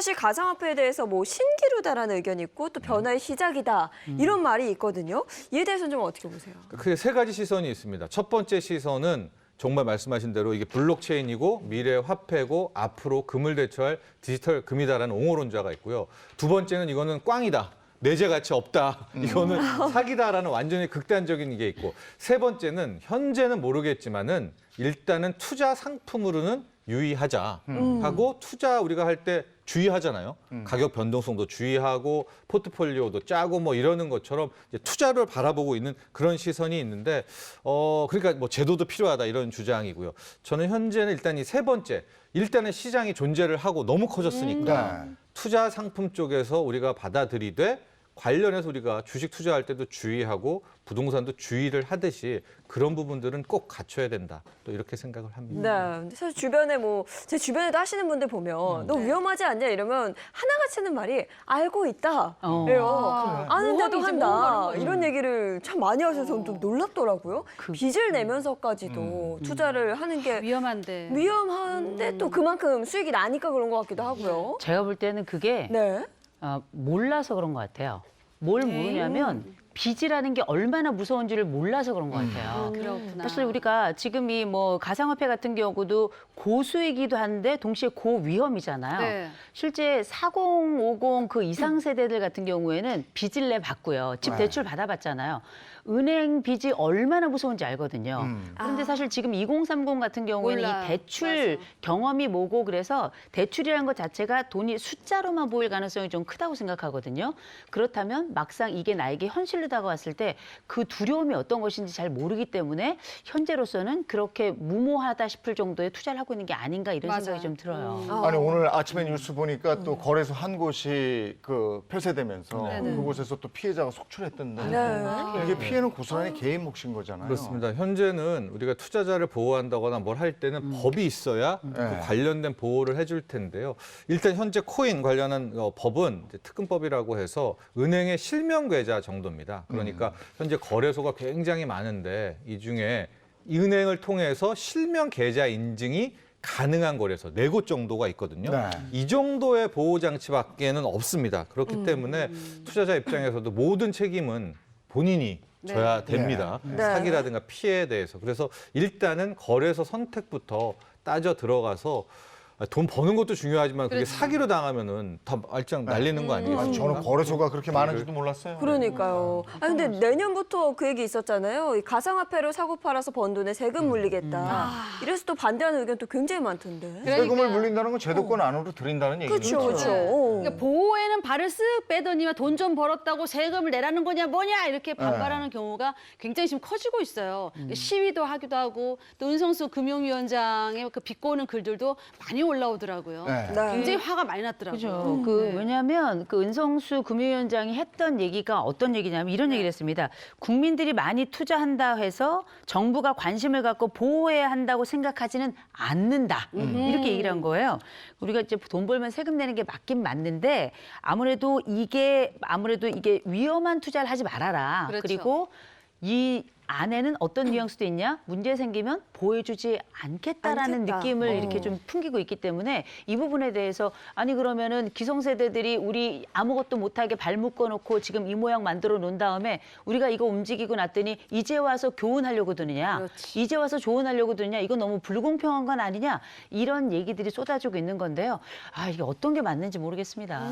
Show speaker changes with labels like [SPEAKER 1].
[SPEAKER 1] 사실 가상화폐에 대해서 뭐 신기루다라는 의견이 있고 또 변화의 시작이다 이런 말이 있거든요. 이에 대해서는 좀 어떻게 보세요?
[SPEAKER 2] 크게 세 가지 시선이 있습니다. 첫 번째 시선은 정말 말씀하신 대로 이게 블록체인이고 미래 화폐고 앞으로 금을 대처할 디지털 금이다라는 옹호론자가 있고요. 두 번째는 이거는 꽝이다. 내재 가치 없다. 이거는 사기다라는 완전히 극단적인 게 있고 세 번째는 현재는 모르겠지만은 일단은 투자 상품으로는 유의하자 하고 투자 우리가 할 때 주의하잖아요. 가격 변동성도 주의하고 포트폴리오도 짜고 뭐 이러는 것처럼 이제 투자를 바라보고 있는 그런 시선이 있는데 그러니까 뭐 제도도 필요하다 이런 주장이고요. 저는 현재는 일단 이 세 번째 일단은 시장이 존재를 하고 너무 커졌으니까 투자 상품 쪽에서 우리가 받아들이되 관련해서 우리가 주식 투자할 때도 주의하고 부동산도 주의를 하듯이 그런 부분들은 꼭 갖춰야 된다. 또 이렇게 생각을 합니다.
[SPEAKER 1] 네. 근데 사실 주변에 뭐 제 주변에도 하시는 분들 보면 너 위험하지 않냐 이러면 하나같이 하는 말이 알고 있다. 예요. 아는데도
[SPEAKER 3] 모험이지,
[SPEAKER 1] 한다.
[SPEAKER 3] 모험하는
[SPEAKER 1] 이런 얘기를 참 많이 하셔서 저는 좀 놀랍더라고요. 빚을 내면서까지도 투자를 하는 게
[SPEAKER 3] 위험한데.
[SPEAKER 1] 위험한데 또 그만큼 수익이 나니까 그런 것 같기도 하고요.
[SPEAKER 4] 제가 볼 때는 그게
[SPEAKER 1] 네.
[SPEAKER 4] 몰라서 그런 것 같아요. 뭘 모르냐면 빚이라는 게 얼마나 무서운지를 몰라서 그런 것 같아요.
[SPEAKER 3] 그렇구나.
[SPEAKER 4] 사실 우리가 지금 이 뭐 가상화폐 같은 경우도 고수이기도 한데 동시에 고위험이잖아요.
[SPEAKER 3] 네.
[SPEAKER 4] 실제 4050 그 이상 세대들 같은 경우에는 빚을 내 받고요. 집 대출 받아봤잖아요. 은행 빚이 얼마나 무서운지 알거든요. 그런데 사실 지금 2030 같은 경우에는
[SPEAKER 3] 몰라.
[SPEAKER 4] 이 대출
[SPEAKER 3] 맞아.
[SPEAKER 4] 경험이 뭐고 그래서 대출이라는 것 자체가 돈이 숫자로만 보일 가능성이 좀 크다고 생각하거든요. 그렇다면 막상 이게 나에게 현실로 다가왔을 때 그 두려움이 어떤 것인지 잘 모르기 때문에 현재로서는 그렇게 무모하다 싶을 정도의 투자를 하고 있는 게 아닌가 이런
[SPEAKER 3] 맞아요.
[SPEAKER 4] 생각이 좀 들어요.
[SPEAKER 5] 아니 오늘 아침에 뉴스 보니까 또 거래소 한 곳이 그 폐쇄되면서
[SPEAKER 3] 네네.
[SPEAKER 5] 그곳에서 또 피해자가 속출했던데
[SPEAKER 1] 네.
[SPEAKER 5] 이게 피해는 고스란히 개인 몫인 거잖아요.
[SPEAKER 2] 그렇습니다. 현재는 우리가 투자자를 보호한다거나 뭘 할 때는 법이 있어야 그
[SPEAKER 5] 네.
[SPEAKER 2] 관련된 보호를 해줄 텐데요. 일단 현재 코인 관련한 법은 이제 특근법이라고 해서 은행의 실명 계좌 정도입니다. 그러니까 현재 거래소가 굉장히 많은데 이 중에 이 은행을 통해서 실명 계좌 인증이 가능한 거래소 4곳 정도가 있거든요.
[SPEAKER 5] 네.
[SPEAKER 2] 이 정도의 보호 장치밖에는 없습니다. 그렇기 때문에 투자자 입장에서도 모든 책임은 본인이 져야 됩니다.
[SPEAKER 1] 네.
[SPEAKER 2] 사기라든가 피해에 대해서. 그래서 일단은 거래소 선택부터 따져 들어가서 돈 버는 것도 중요하지만 그게
[SPEAKER 3] 그렇죠.
[SPEAKER 2] 사기로 당하면은 다 말짱 날리는 거
[SPEAKER 5] 아니,
[SPEAKER 2] 아니겠습니까?
[SPEAKER 5] 저는 거래소가 그렇게 많은지도 몰랐어요.
[SPEAKER 1] 그러니까요. 아 근데 내년부터 그 얘기 있었잖아요. 이 가상화폐로 사고 팔아서 번 돈에 세금 물리겠다. 이래서 또 반대하는 의견 또 굉장히 많던데.
[SPEAKER 3] 그러니까.
[SPEAKER 5] 세금을 물린다는 건 제도권 안으로 들인다는 얘기죠.
[SPEAKER 1] 그렇죠, 그렇죠.
[SPEAKER 3] 그러니까 보호에는 발을 쓱 빼더니만 돈 좀 벌었다고 세금을 내라는 거냐 뭐냐 이렇게 반발하는 경우가 굉장히 지금 커지고 있어요. 시위도 하기도 하고 또 은성수 금융위원장의 그 비꼬는 글들도 많이 올라오더라고요.
[SPEAKER 5] 네.
[SPEAKER 1] 네.
[SPEAKER 3] 굉장히 화가 많이 났더라고요.
[SPEAKER 4] 그죠. 그
[SPEAKER 3] 네.
[SPEAKER 4] 왜냐하면 그 은성수 금융위원장이 했던 얘기가 어떤 얘기냐면 이런 얘기를 했습니다. 국민들이 많이 투자한다 해서 정부가 관심을 갖고 보호해야 한다고 생각하지는 않는다. 이렇게 얘기를 한 거예요. 우리가 이제 돈 벌면 세금 내는 게 맞긴 맞는데 아무래도 이게 위험한 투자를 하지 말아라.
[SPEAKER 3] 그렇죠.
[SPEAKER 4] 그리고 이 안에는 어떤 뉘앙스도 있냐? 문제 생기면 보호해주지 않겠다라는
[SPEAKER 1] 않겠다.
[SPEAKER 4] 느낌을 이렇게 좀 풍기고 있기 때문에 이 부분에 대해서 아니 그러면은 기성세대들이 우리 아무것도 못하게 발 묶어놓고 지금 이 모양 만들어 놓은 다음에 우리가 이거 움직이고 났더니 이제 와서 교훈하려고 드느냐?
[SPEAKER 3] 그렇지.
[SPEAKER 4] 이제 와서 조언하려고 드느냐? 이건 너무 불공평한 건 아니냐? 이런 얘기들이 쏟아지고 있는 건데요. 아 이게 어떤 게 맞는지 모르겠습니다.